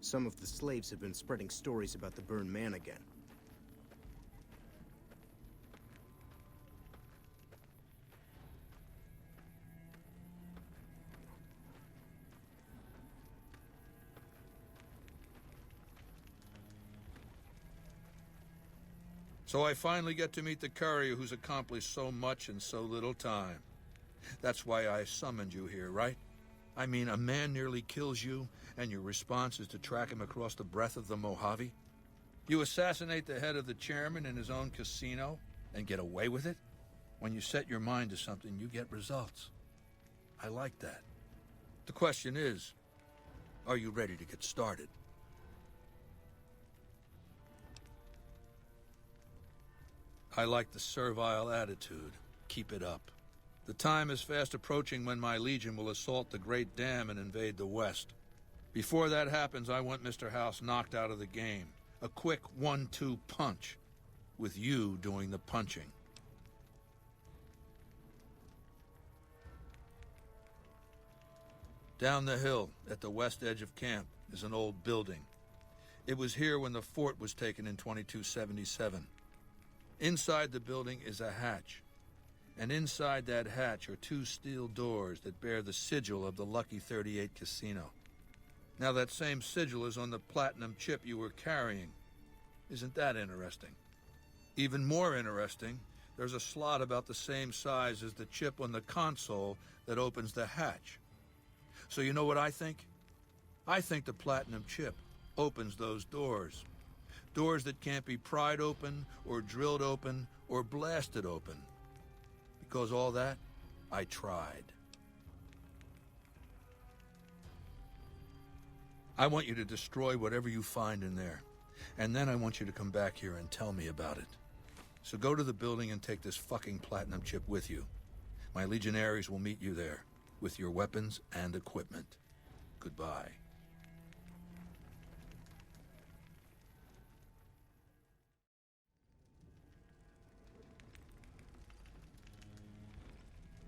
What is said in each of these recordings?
Some of the slaves have been spreading stories about the burned man again. So I finally get to meet the courier who's accomplished so much in so little time. That's why I summoned you here, right? I mean, a man nearly kills you, and your response is to track him across the breadth of the Mojave? You assassinate the head of the chairman in his own casino, and get away with it? When you set your mind to something, you get results. I like that. The question is, are you ready to get started? I like the servile attitude. Keep it up. The time is fast approaching when my legion will assault the Great Dam and invade the West. Before that happens, I want Mr. House knocked out of the game. A quick 1-2 punch, with you doing the punching. Down the hill, at the west edge of camp, is an old building. It was here when the fort was taken in 2277. Inside the building is a hatch, and inside that hatch are 2 steel doors that bear the sigil of the Lucky 38 Casino. Now that same sigil is on the platinum chip you were carrying. Isn't that interesting? Even more interesting, there's a slot about the same size as the chip on the console that opens the hatch. So you know what I think? I think the platinum chip opens those doors. Doors that can't be pried open, or drilled open, or blasted open. Because all that, I tried. I want you to destroy whatever you find in there. And then I want you to come back here and tell me about it. So go to the building and take this fucking platinum chip with you. My legionaries will meet you there, with your weapons and equipment. Goodbye.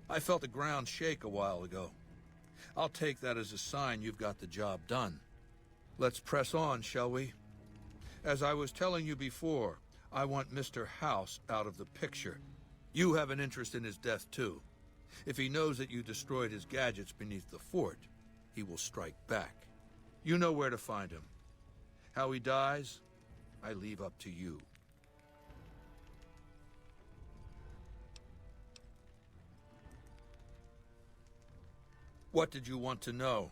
I felt the ground shake a while ago. I'll take that as a sign you've got the job done. Let's press on, shall we? As I was telling you before, I want Mr. House out of the picture. You have an interest in his death, too. If he knows that you destroyed his gadgets beneath the fort, he will strike back. You know where to find him. How he dies, I leave up to you. What did you want to know?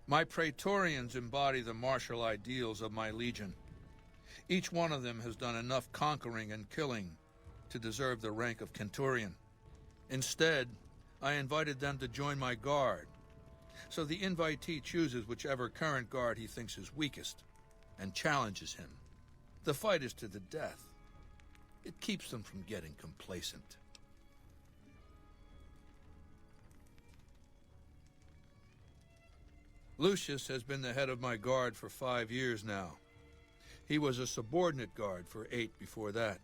My Praetorians embody the martial ideals of my legion. Each one of them has done enough conquering and killing to deserve the rank of Centurion. Instead, I invited them to join my guard. So the invitee chooses whichever current guard he thinks is weakest and challenges him. The fight is to the death. It keeps them from getting complacent. Lucius has been the head of my guard for 5 years now. He was a subordinate guard for 8 before that.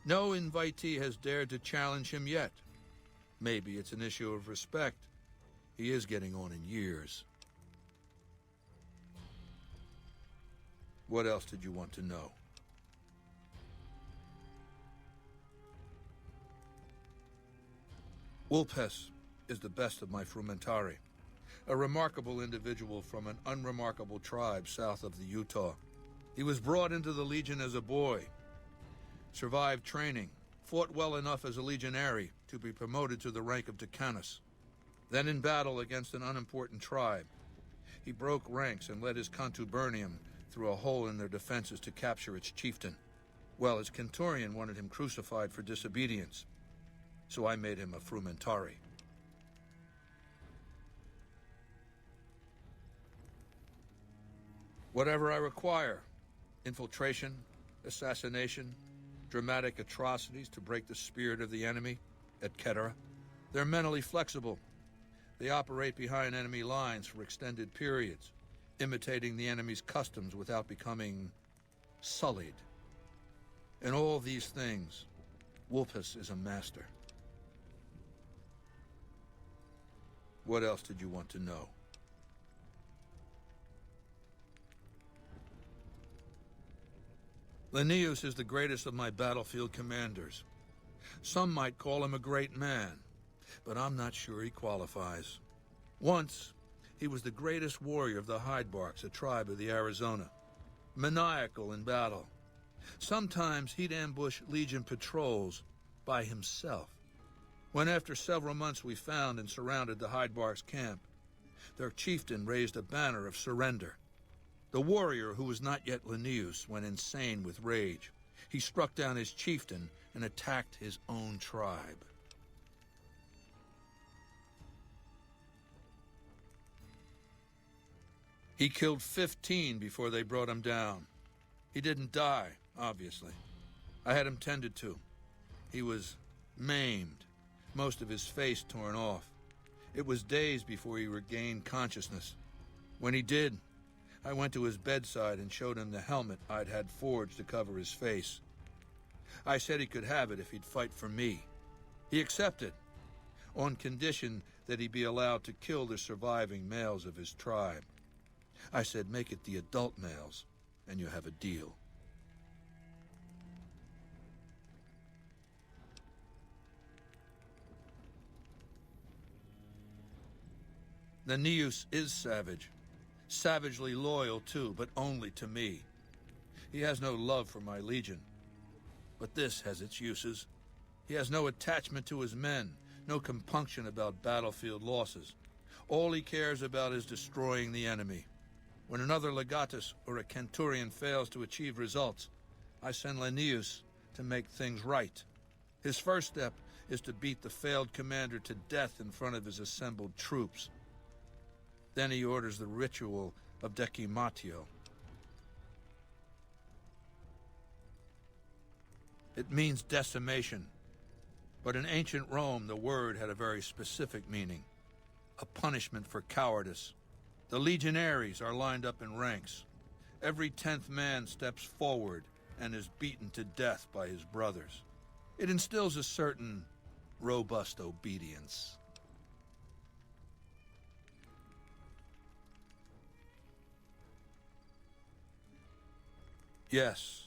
No invitee has dared to challenge him yet. Maybe it's an issue of respect. He is getting on in years. What else did you want to know? Vulpes is the best of my frumentari, a remarkable individual from an unremarkable tribe south of the Utah. He was brought into the Legion as a boy, survived training, fought well enough as a legionary to be promoted to the rank of decanus. Then in battle against an unimportant tribe, he broke ranks and led his contubernium through a hole in their defenses to capture its chieftain. Well, his Centurion wanted him crucified for disobedience, so I made him a frumentari. Whatever I require, infiltration, assassination, dramatic atrocities to break the spirit of the enemy, etc. They're mentally flexible. They operate behind enemy lines for extended periods, imitating the enemy's customs without becoming sullied. In all these things, Vulpes is a master. What else did you want to know? Lanius is the greatest of my battlefield commanders. Some might call him a great man, but I'm not sure he qualifies. Once, he was the greatest warrior of the Hydebarks, a tribe of the Arizona. Maniacal in battle. Sometimes he'd ambush Legion patrols by himself. When after several months we found and surrounded the Hydebarks camp, their chieftain raised a banner of surrender. The warrior, who was not yet Lanius, went insane with rage. He struck down his chieftain and attacked his own tribe. He killed 15 before they brought him down. He didn't die, obviously. I had him tended to. He was maimed, most of his face torn off. It was days before he regained consciousness. When he did, I went to his bedside and showed him the helmet I'd had forged to cover his face. I said he could have it if he'd fight for me. He accepted, on condition that he be allowed to kill the surviving males of his tribe. I said, make it the adult males, and you have a deal. Lanius is savage. Savagely loyal, too, but only to me. He has no love for my legion. But this has its uses. He has no attachment to his men, no compunction about battlefield losses. All he cares about is destroying the enemy. When another legatus or a centurion fails to achieve results, I send Lanius to make things right. His first step is to beat the failed commander to death in front of his assembled troops. Then he orders the ritual of decimatio. It means decimation, but in ancient Rome the word had a very specific meaning, a punishment for cowardice. The legionaries are lined up in ranks. Every 10th man steps forward and is beaten to death by his brothers. It instills a certain robust obedience. Yes,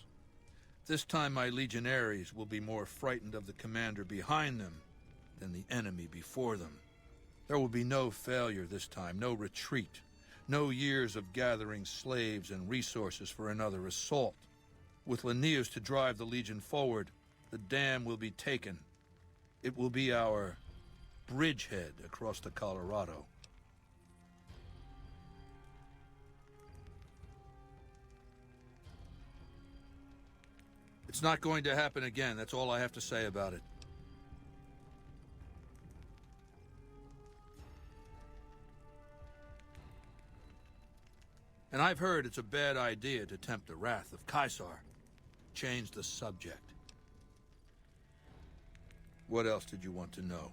this time my legionaries will be more frightened of the commander behind them than the enemy before them. There will be no failure this time, no retreat, no years of gathering slaves and resources for another assault. With Lanius to drive the legion forward, the dam will be taken. It will be our bridgehead across the Colorado. It's not going to happen again. That's all I have to say about it. And I've heard it's a bad idea to tempt the wrath of Caesar. Change the subject. What else did you want to know?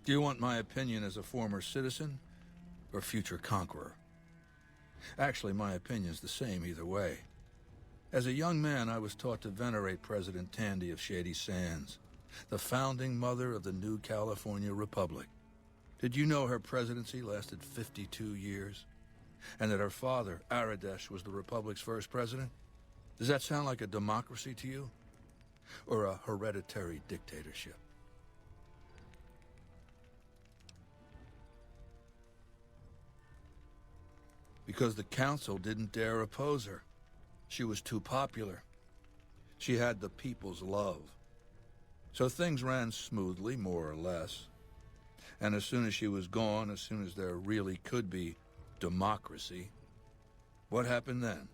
Do you want my opinion as a former citizen or future conqueror? Actually, my opinion's the same either way. As a young man, I was taught to venerate President Tandy of Shady Sands, the founding mother of the new California Republic. Did you know her presidency lasted 52 years? And that her father, Aradesh, was the Republic's first president? Does that sound like a democracy to you? Or a hereditary dictatorship? Because the council didn't dare oppose her. She was too popular. She had the people's love. So things ran smoothly, more or less. And as soon as she was gone, as soon as there really could be democracy, what happened then?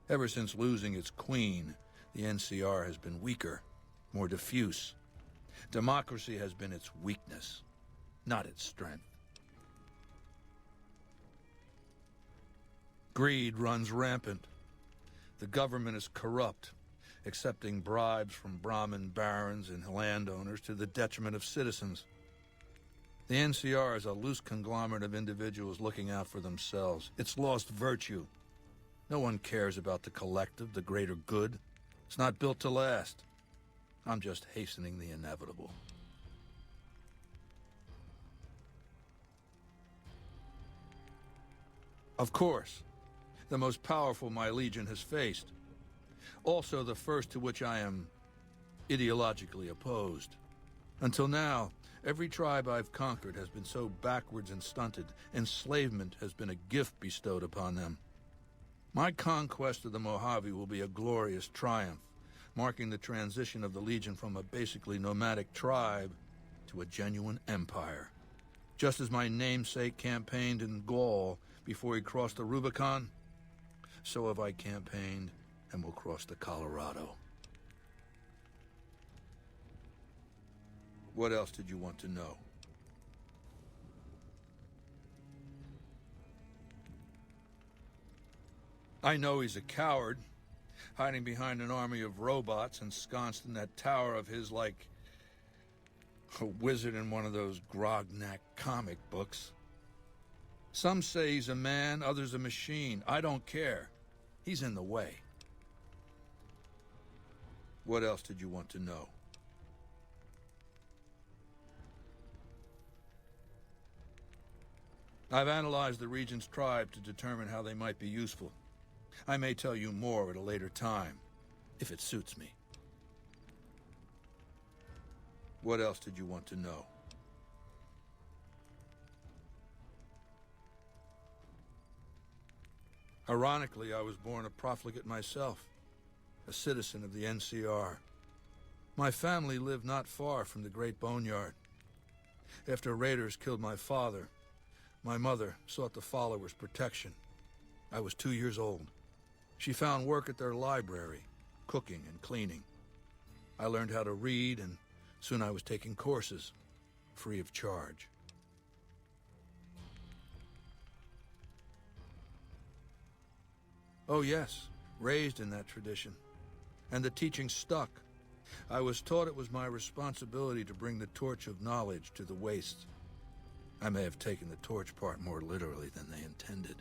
Ever since losing its queen, the NCR has been weaker, more diffuse. Democracy has been its weakness, not its strength. Greed runs rampant. The government is corrupt, accepting bribes from Brahmin barons and landowners to the detriment of citizens. The NCR is a loose conglomerate of individuals looking out for themselves. It's lost virtue. No one cares about the collective, the greater good. It's not built to last. I'm just hastening the inevitable. Of course, the most powerful my legion has faced. Also the first to which I am ideologically opposed. Until now, every tribe I've conquered has been so backwards and stunted, enslavement has been a gift bestowed upon them. My conquest of the Mojave will be a glorious triumph, marking the transition of the Legion from a basically nomadic tribe to a genuine empire. Just as my namesake campaigned in Gaul before he crossed the Rubicon, so have I campaigned and will cross the Colorado. What else did you want to know? I know he's a coward, hiding behind an army of robots ensconced in that tower of his like a wizard in one of those Grognak comic books. Some say he's a man, others a machine. I don't care. He's in the way. What else did you want to know? I've analyzed the region's tribe to determine how they might be useful. I may tell you more at a later time, if it suits me. What else did you want to know? Ironically, I was born a profligate myself, a citizen of the NCR. My family lived not far from the Great Boneyard. After raiders killed my father, my mother sought the followers' protection. I was 2 years old. She found work at their library, cooking and cleaning. I learned how to read, and soon I was taking courses, free of charge. Oh yes, raised in that tradition. And the teaching stuck. I was taught it was my responsibility to bring the torch of knowledge to the wastes. I may have taken the torch part more literally than they intended.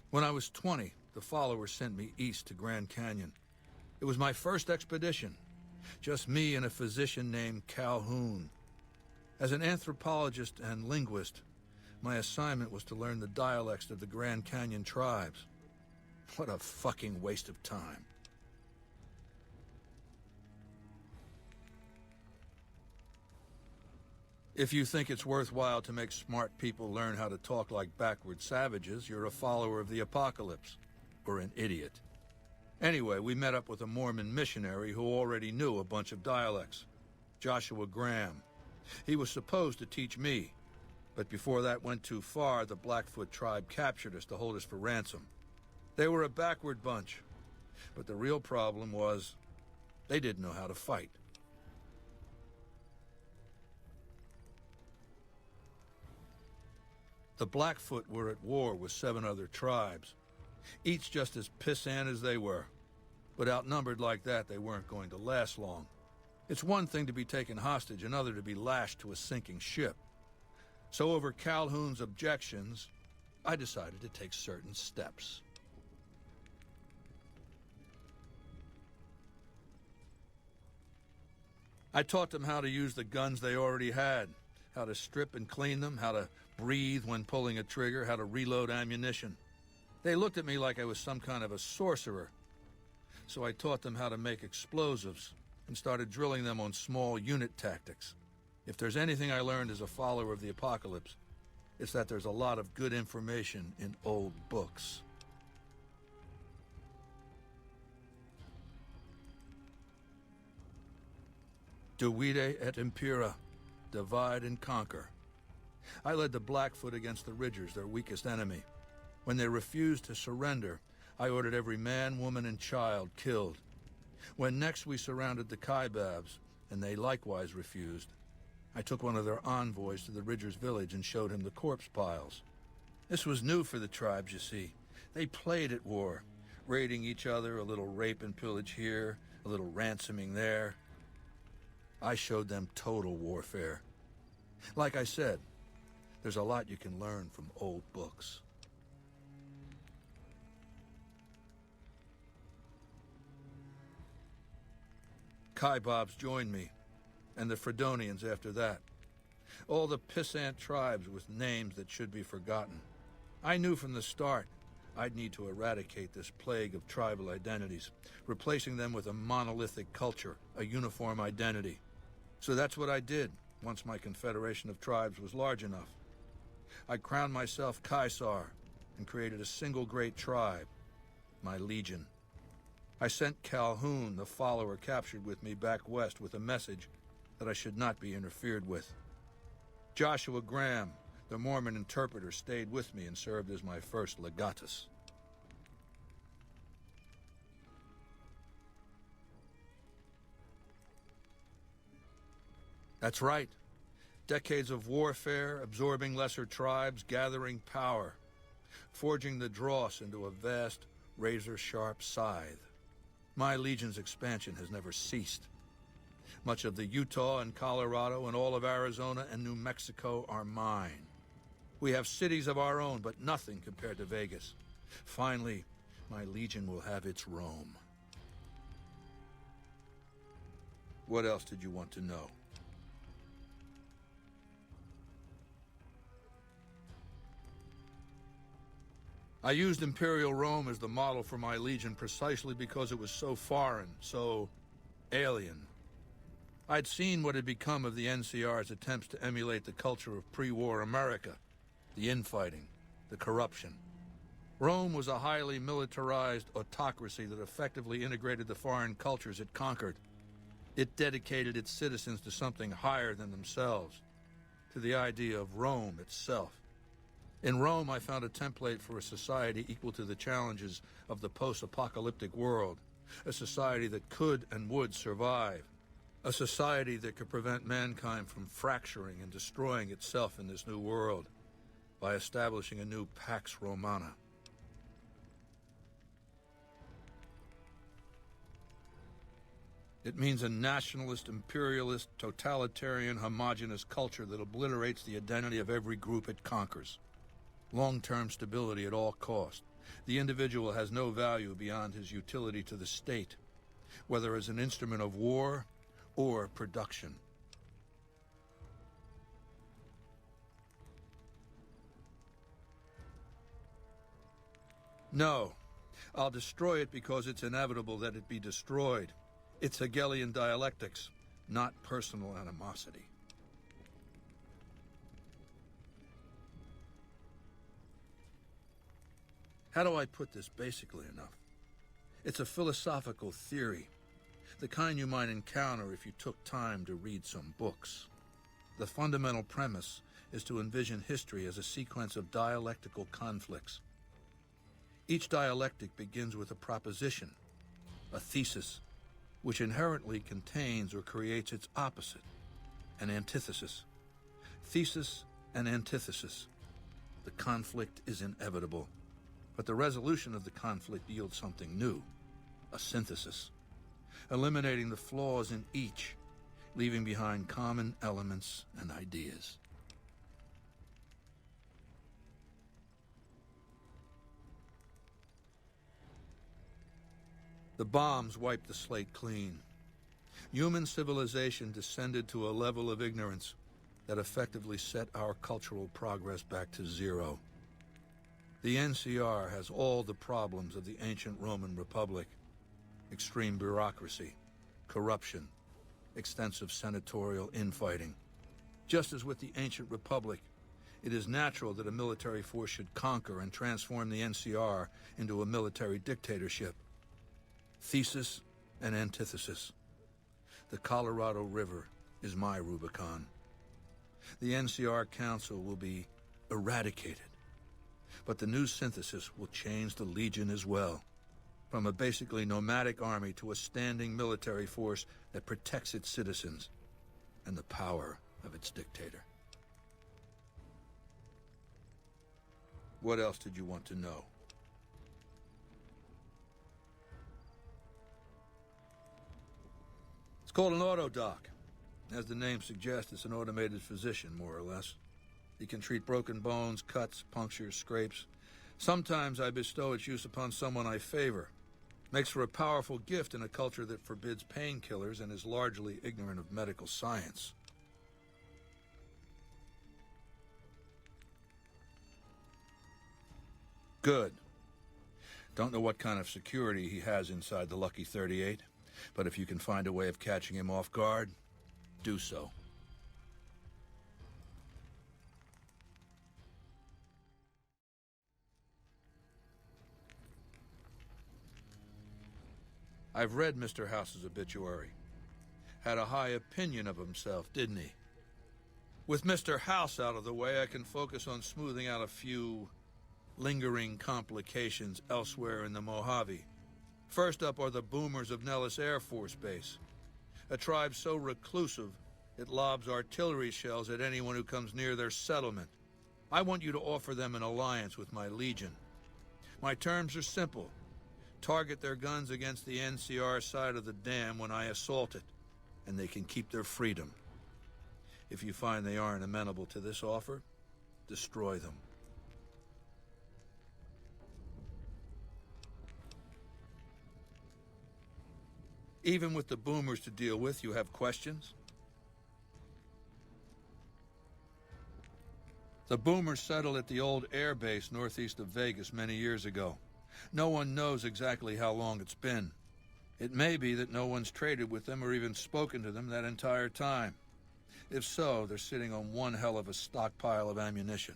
When I was 20, the followers sent me east to Grand Canyon. It was my first expedition. Just me and a physician named Calhoun. As an anthropologist and linguist, my assignment was to learn the dialects of the Grand Canyon tribes. What a fucking waste of time. If you think it's worthwhile to make smart people learn how to talk like backward savages, you're a follower of the apocalypse, or an idiot. Anyway, we met up with a Mormon missionary who already knew a bunch of dialects, Joshua Graham. He was supposed to teach me, but before that went too far, the Blackfoot tribe captured us to hold us for ransom. They were a backward bunch, but the real problem was they didn't know how to fight. The Blackfoot were at war with 7 other tribes, each just as pissant as they were. But outnumbered like that, they weren't going to last long. It's one thing to be taken hostage, another to be lashed to a sinking ship. So over Calhoun's objections, I decided to take certain steps. I taught them how to use the guns they already had, how to strip and clean them, how to breathe when pulling a trigger, how to reload ammunition. They looked at me like I was some kind of a sorcerer. So I taught them how to make explosives and started drilling them on small unit tactics. If there's anything I learned as a follower of the apocalypse, it's that there's a lot of good information in old books. Divide et impera, divide and conquer. I led the Blackfoot against the Ridgers, their weakest enemy. When they refused to surrender, I ordered every man, woman, and child killed. When next we surrounded the Kaibabs, and they likewise refused, I took one of their envoys to the Ridgers' village and showed him the corpse piles. This was new for the tribes, you see. They played at war, raiding each other, a little rape and pillage here, a little ransoming there. I showed them total warfare. Like I said, there's a lot you can learn from old books. Kaibobs joined me, and the Fredonians after that. All the pissant tribes with names that should be forgotten. I knew from the start I'd need to eradicate this plague of tribal identities, replacing them with a monolithic culture, a uniform identity. So that's what I did once my confederation of tribes was large enough. I crowned myself Caesar and created a single great tribe, my legion. I sent Calhoun, the follower captured with me, back west with a message that I should not be interfered with. Joshua Graham, the Mormon interpreter, stayed with me and served as my first legatus. That's right. Decades of warfare, absorbing lesser tribes, gathering power, forging the dross into a vast, razor-sharp scythe. My legion's expansion has never ceased. Much of the Utah and Colorado and all of Arizona and New Mexico are mine. We have cities of our own, but nothing compared to Vegas. Finally, my legion will have its Rome. What else did you want to know? I used Imperial Rome as the model for my legion precisely because it was so foreign, so alien. I'd seen what had become of the NCR's attempts to emulate the culture of pre-war America, the infighting, the corruption. Rome was a highly militarized autocracy that effectively integrated the foreign cultures it conquered. It dedicated its citizens to something higher than themselves, to the idea of Rome itself. In Rome, I found a template for a society equal to the challenges of the post-apocalyptic world, a society that could and would survive, a society that could prevent mankind from fracturing and destroying itself in this new world by establishing a new Pax Romana. It means a nationalist, imperialist, totalitarian, homogenous culture that obliterates the identity of every group it conquers. Long-term stability at all cost. The individual has no value beyond his utility to the state, whether as an instrument of war or production. No, I'll destroy it because it's inevitable that it be destroyed. It's Hegelian dialectics, not personal animosity. How do I put this basically enough? It's a philosophical theory, the kind you might encounter if you took time to read some books. The fundamental premise is to envision history as a sequence of dialectical conflicts. Each dialectic begins with a proposition, a thesis, which inherently contains or creates its opposite, an antithesis. Thesis and antithesis. The conflict is inevitable, but the resolution of the conflict yields something new, a synthesis, eliminating the flaws in each, leaving behind common elements and ideas. The bombs wiped the slate clean. Human civilization descended to a level of ignorance that effectively set our cultural progress back to zero. The NCR has all the problems of the ancient Roman Republic: extreme bureaucracy, corruption, extensive senatorial infighting. Just as with the ancient Republic, it is natural that a military force should conquer and transform the NCR into a military dictatorship. Thesis and antithesis. The Colorado River is my Rubicon. The NCR Council will be eradicated, but the new synthesis will change the Legion as well, from a basically nomadic army to a standing military force that protects its citizens and the power of its dictator. What else did you want to know? It's called an autodoc. As the name suggests, it's an automated physician, more or less. He can treat broken bones, cuts, punctures, scrapes. Sometimes I bestow its use upon someone I favor, Makes for a powerful gift in a culture that forbids painkillers and is largely ignorant of medical science. Good. Don't know what kind of security he has inside the Lucky 38, but if you can find a way of catching him off guard, do so. I've read Mr. House's obituary. Had a high opinion of himself, didn't he? With Mr. House out of the way, I can focus on smoothing out a few lingering complications elsewhere in the Mojave. First up are the boomers of Nellis Air Force Base, a tribe so reclusive it lobs artillery shells at anyone who comes near their settlement. I want you to offer them an alliance with my legion. My terms are simple. Target their guns against the NCR side of the dam when I assault it, and they can keep their freedom. If you find they aren't amenable to this offer, destroy them. Even with the boomers to deal with, you have questions? The boomers settled at the old air base northeast of Vegas many years ago. No one knows exactly how long it's been. It may be that no one's traded with them or even spoken to them that entire time. If so, they're sitting on one hell of a stockpile of ammunition.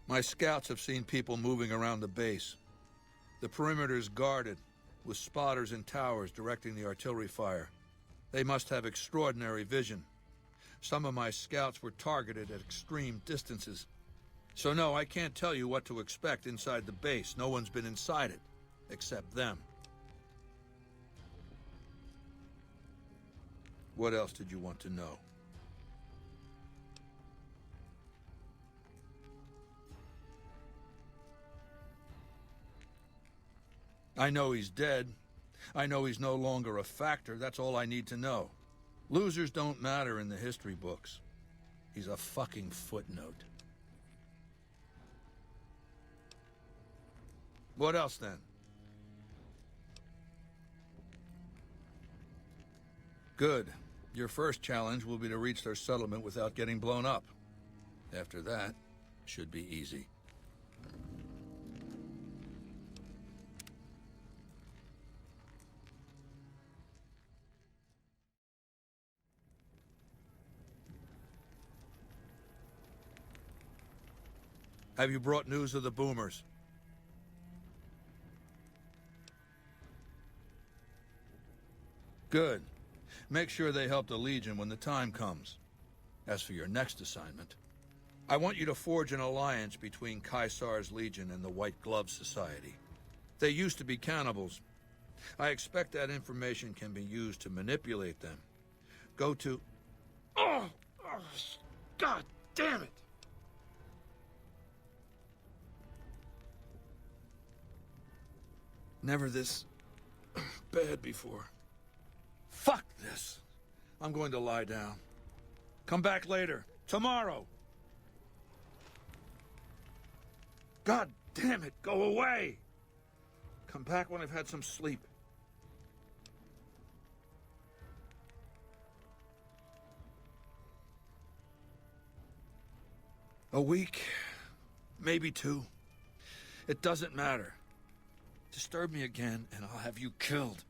My scouts have seen people moving around the base. The perimeter's guarded, with spotters and towers directing the artillery fire. They must have extraordinary vision. Some of my scouts were targeted at extreme distances. So no, I can't tell you what to expect inside the base. No one's been inside it, except them. What else did you want to know? I know he's dead. I know he's no longer a factor. That's all I need to know. Losers don't matter in the history books. He's a fucking footnote. What else then? Good. Your first challenge will be to reach their settlement without getting blown up. After that, should be easy. Have you brought news of the boomers? Good. Make sure they help the Legion when the time comes. As for your next assignment, I want you to forge an alliance between Caesar's Legion and the White Glove Society. They used to be cannibals. I expect that information can be used to manipulate them. Go to... God damn it! Never this bad before. Fuck this. I'm going to lie down. Come back later. Tomorrow. God damn it, go away. Come back when I've had some sleep. A week, maybe 2. It doesn't matter. Disturb me again, and I'll have you killed.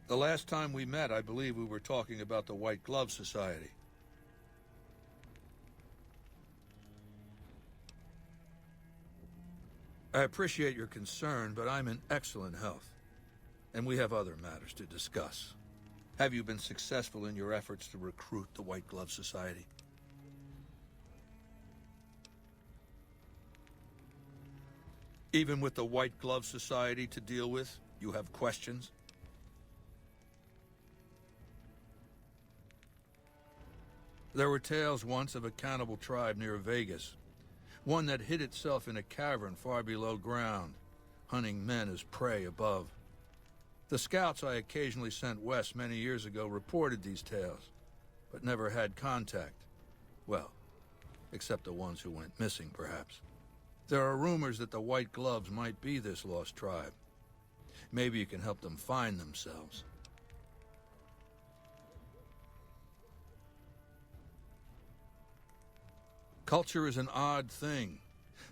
The last time we met, I believe we were talking about the White Glove Society. I appreciate your concern, but I'm in excellent health, and we have other matters to discuss. Have you been successful in your efforts to recruit the White Glove Society? Even with the White Glove Society to deal with, you have questions? There were tales once of a cannibal tribe near Vegas, one that hid itself in a cavern far below ground, hunting men as prey above. The scouts I occasionally sent west many years ago reported these tales, but never had contact. Well, except the ones who went missing, perhaps. There are rumors that the White Gloves might be this lost tribe. Maybe you can help them find themselves. Culture is an odd thing.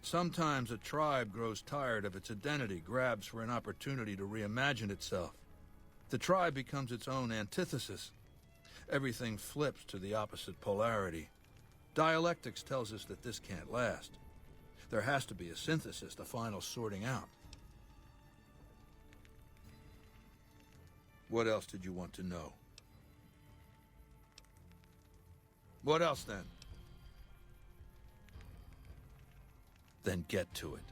Sometimes a tribe grows tired of its identity, grabs for an opportunity to reimagine itself. The tribe becomes its own antithesis. Everything flips to the opposite polarity. Dialectics tells us that this can't last. There has to be a synthesis, the final sorting out. What else did you want to know? What else, then? Then get to it.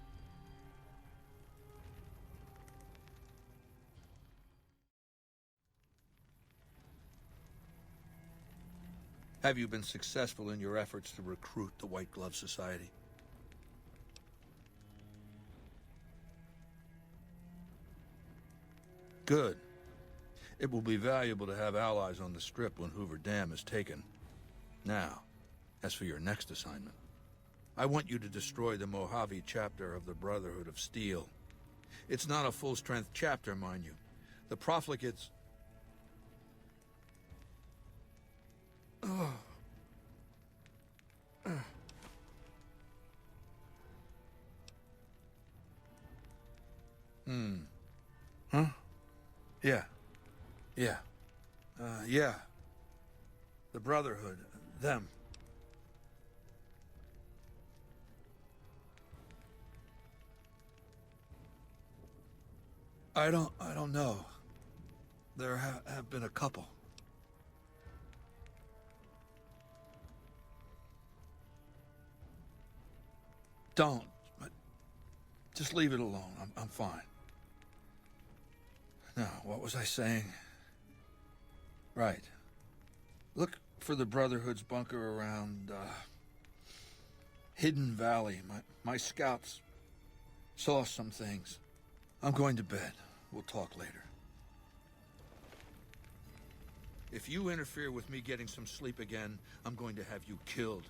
Have you been successful in your efforts to recruit the White Glove Society? Good. It will be valuable to have allies on the Strip when Hoover Dam is taken. Now, as for your next assignment, I want you to destroy the Mojave chapter of the Brotherhood of Steel. It's not a full-strength chapter, mind you. The profligates... Huh? Yeah. Yeah. The Brotherhood. Them. I don't know. There have been a couple. Don't, but just leave it alone. I'm fine. Now, what was I saying? Right. Look for the Brotherhood's bunker around, Hidden Valley. My scouts saw some things. I'm going to bed. We'll talk later. If you interfere with me getting some sleep again, I'm going to have you killed.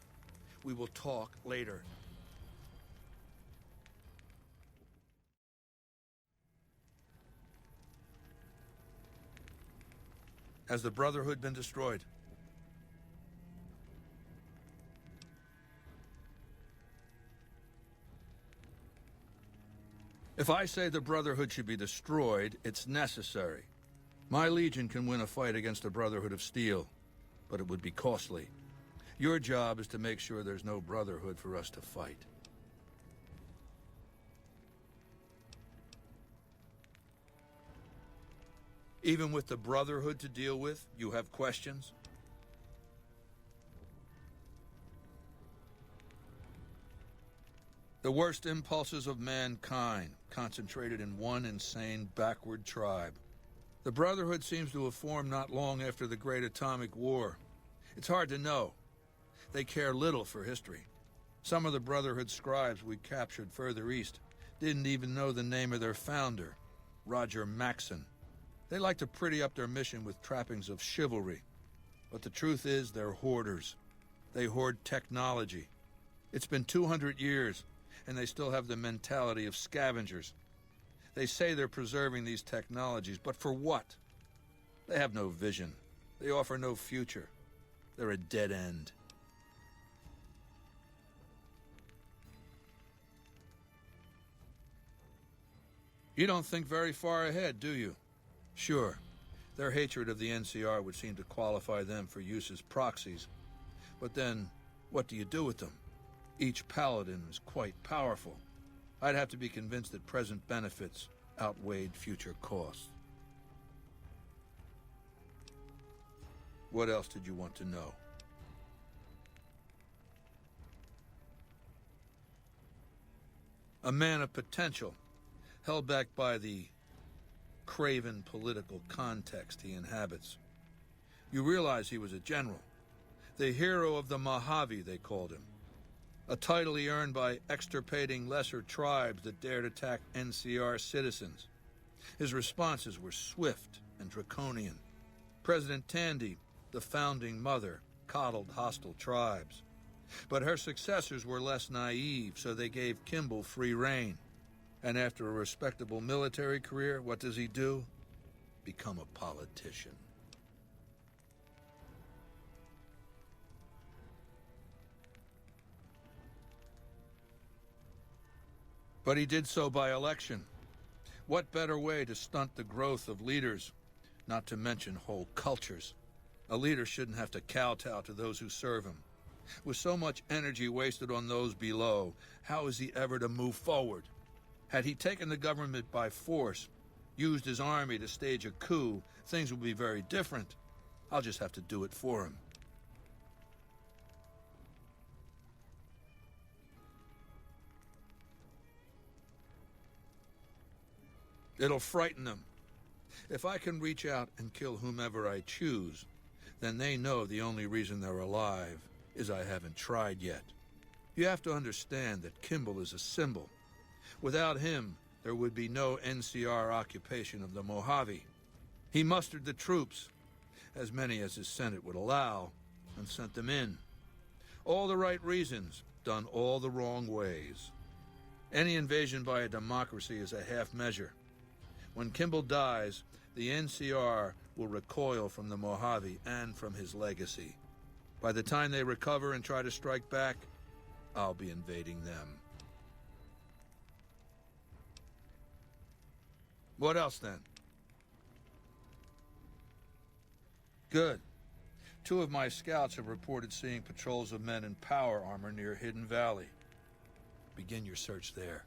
We will talk later. Has the Brotherhood been destroyed? If I say the Brotherhood should be destroyed, it's necessary. My Legion can win a fight against the Brotherhood of Steel, but it would be costly. Your job is to make sure there's no Brotherhood for us to fight. Even with the Brotherhood to deal with, you have questions? The worst impulses of mankind, concentrated in one insane, backward tribe. The Brotherhood seems to have formed not long after the Great Atomic War. It's hard to know. They care little for history. Some of the Brotherhood scribes we captured further east didn't even know the name of their founder, Roger Maxson. They like to pretty up their mission with trappings of chivalry. But the truth is, they're hoarders. They hoard technology. It's been 200 years, and they still have the mentality of scavengers. They say they're preserving these technologies, but for what? They have no vision. They offer no future. They're a dead end. You don't think very far ahead, do you? Sure, their hatred of the NCR would seem to qualify them for use as proxies. But then, what do you do with them? Each paladin is quite powerful. I'd have to be convinced that present benefits outweighed future costs. What else did you want to know? A man of potential, held back by the craven political context he inhabits. You realize he was a general. The hero of the Mojave, they called him. A title he earned by extirpating lesser tribes that dared attack NCR citizens. His responses were swift and draconian. President Tandy, the founding mother, coddled hostile tribes. But her successors were less naive, so they gave Kimball free rein. And after a respectable military career, what does he do? Become a politician. But he did so by election. What better way to stunt the growth of leaders, not to mention whole cultures? A leader shouldn't have to kowtow to those who serve him. With so much energy wasted on those below, how is he ever to move forward? Had he taken the government by force, used his army to stage a coup, things would be very different. I'll just have to do it for him. It'll frighten them. If I can reach out and kill whomever I choose, then they know the only reason they're alive is I haven't tried yet. You have to understand that Kimball is a symbol. Without him, there would be no NCR occupation of the Mojave. He mustered the troops, as many as his Senate would allow, and sent them in. All the right reasons, done all the wrong ways. Any invasion by a democracy is a half measure. When Kimball dies, the NCR will recoil from the Mojave and from his legacy. By the time they recover and try to strike back, I'll be invading them. What else, then? Good. 2 of my scouts have reported seeing patrols of men in power armor near Hidden Valley. Begin your search there.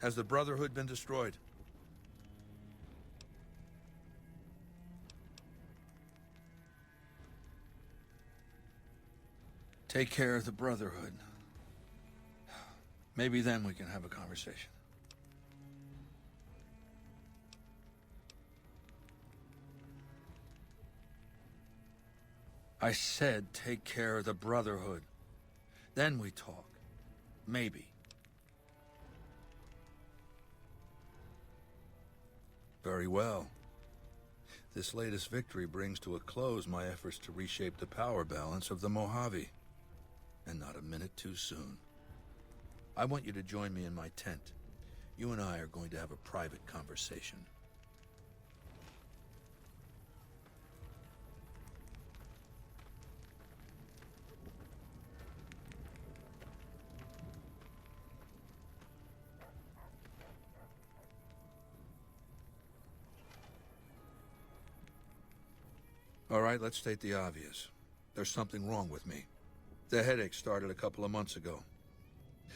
Has the Brotherhood been destroyed? Take care of the Brotherhood. Maybe then we can have a conversation. I said take care of the Brotherhood. Then we talk. Maybe. Very well. This latest victory brings to a close my efforts to reshape the power balance of the Mojave. And not a minute too soon. I want you to join me in my tent. You and I are going to have a private conversation. All right, let's state the obvious. There's something wrong with me. The headaches started a couple of months ago.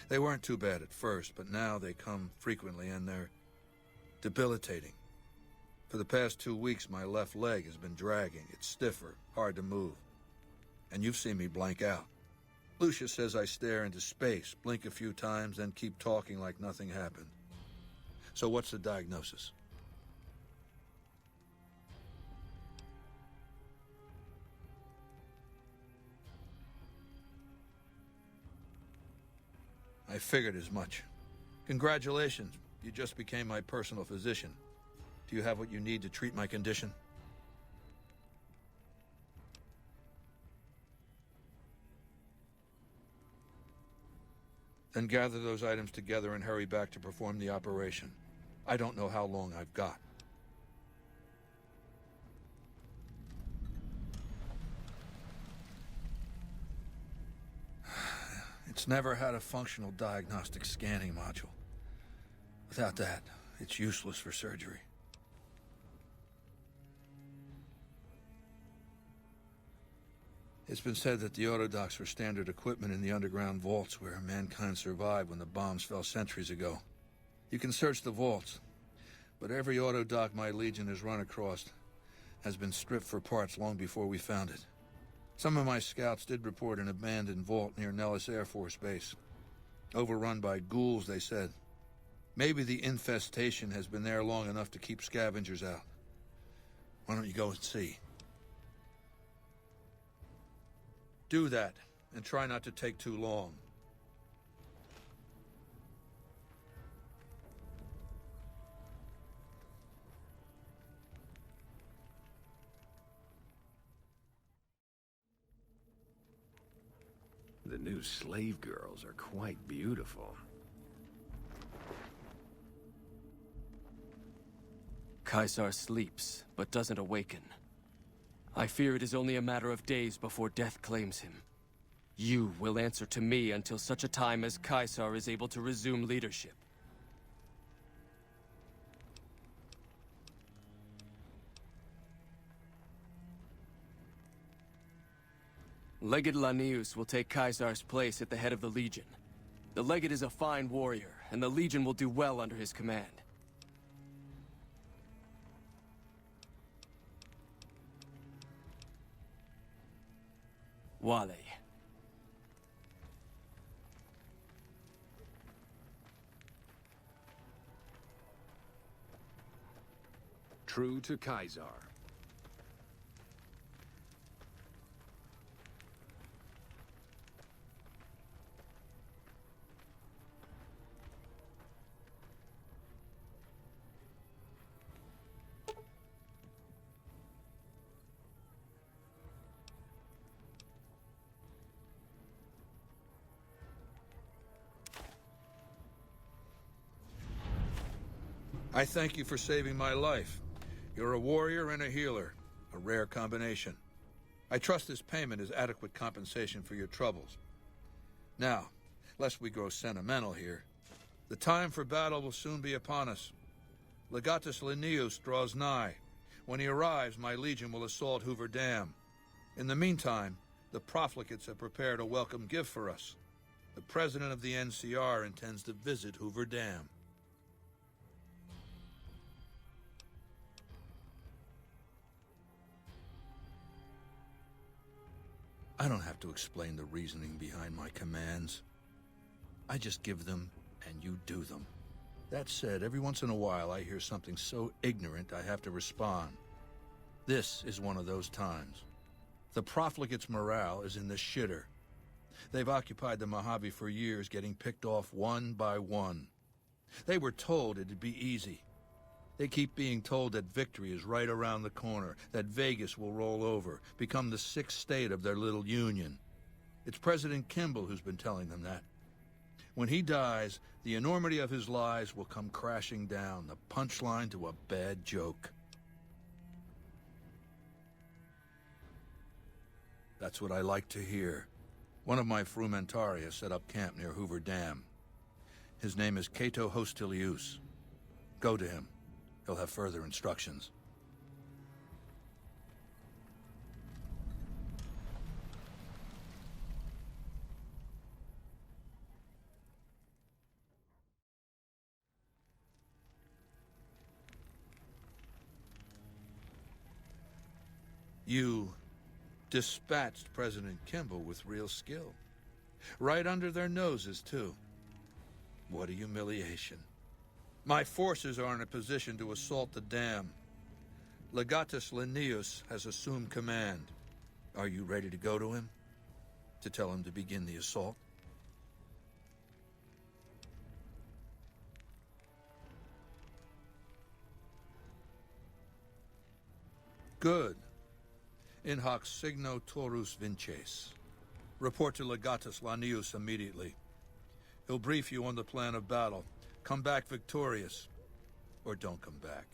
They weren't too bad at first, but now they come frequently and they're debilitating. For the past 2 weeks, my left leg has been dragging. It's stiffer, hard to move. And you've seen me blank out. Lucia says I stare into space, blink a few times, then keep talking like nothing happened. So what's the diagnosis? I figured as much. Congratulations, you just became my personal physician. Do you have what you need to treat my condition? Then gather those items together and hurry back to perform the operation. I don't know how long I've got. It's never had a functional diagnostic scanning module. Without that, it's useless for surgery. It's been said that the autodocs were standard equipment in the underground vaults where mankind survived when the bombs fell centuries ago. You can search the vaults, but every autodoc my Legion has run across has been stripped for parts long before we found it. Some of my scouts did report an abandoned vault near Nellis Air Force Base. Overrun by ghouls, they said. Maybe the infestation has been there long enough to keep scavengers out. Why don't you go and see? Do that, and try not to take too long. The new slave girls are quite beautiful. Caesar sleeps, but doesn't awaken. I fear it is only a matter of days before death claims him. You will answer to me until such a time as Caesar is able to resume leadership. Legate Lanius will take Caesar's place at the head of the Legion. The Legate is a fine warrior, and the Legion will do well under his command. Wale. True to Caesar. I thank you for saving my life. You're a warrior and a healer, a rare combination. I trust this payment is adequate compensation for your troubles. Now, lest we grow sentimental here, the time for battle will soon be upon us. Legatus Lanius draws nigh. When he arrives, my legion will assault Hoover Dam. In the meantime, the profligates have prepared a welcome gift for us. The president of the NCR intends to visit Hoover Dam. I don't have to explain the reasoning behind my commands. I just give them, and you do them. That said, every once in a while I hear something so ignorant I have to respond. This is one of those times. The profligates' morale is in the shitter. They've occupied the Mojave for years, getting picked off one by one. They were told it'd be easy. They keep being told that victory is right around the corner, that Vegas will roll over, become the sixth state of their little union. It's President Kimball who's been telling them that. When he dies, the enormity of his lies will come crashing down, the punchline to a bad joke. That's what I like to hear. One of my frumentaria set up camp near Hoover Dam. His name is Cato Hostilius. Go to him. He'll have further instructions. You dispatched President Kimball with real skill. Right under their noses, too. What a humiliation. My forces are in a position to assault the dam. Legatus Lanius has assumed command. Are you ready to go to him? To tell him to begin the assault? Good. In hoc signo torus vinces. Report to Legatus Lanius immediately. He'll brief you on the plan of battle. Come back victorious, or don't come back.